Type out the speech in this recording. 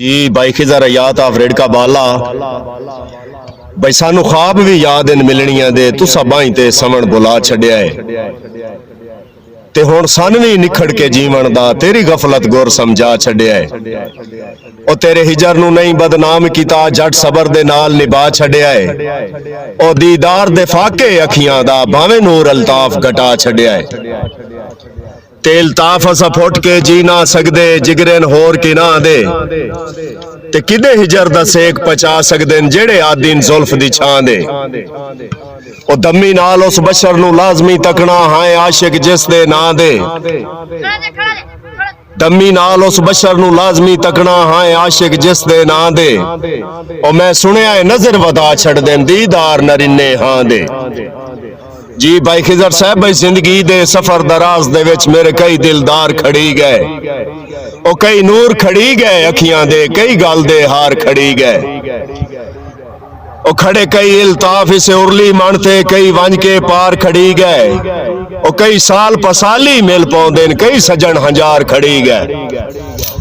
जी भाई खिजर याद आफरेड का बाला भाई सानू ख्वाब भी याद इन मिलनियां दे तुसा बाई ते समण बुला छड़िया है ते हुण सन भी निखड़ के जीवन दा तेरी गफलत गुर समझा छड़िया है ओ तेरे हिजर नू नहीं बदनाम कीता जट सबर दे नाल निभा छड़िया है ओ दीदार दे फाके अखियां दा भावे नूर अल्ताफ घटा छड़िया है तेल ताफ असा फुट के जी ना सकदे जिगरेन होर की ना दे ते किदे हिजर दा सेक पचा सकदे जेड़े आदीन जुल्फ दी छां दे ओ दमी नाल उस बशर नू लाजमी तकना हाय आशिक जिस दे ना दे दमी नाल उस बशर नू लाजमी तकना हाय आशिक जिस दे ना दे ओ मैं सुनिया है नजर वधा छड़ देन दीदार नरिन्ने हां दे जी भाई खिजर साहब भाई जिंदगी दे सफर दराज दे विच मेरे कई दिलदार खड़ी गए ओ कई नूर खड़ी गए अखियां दे कई गल दे हार खड़ी गए ओ खड़े कई इल्ताफ इसे उरली मानते कई वंज के पार खड़ी गए ओ कई साल पसाली मिल पौंदे कई सजन हजार खड़ी गए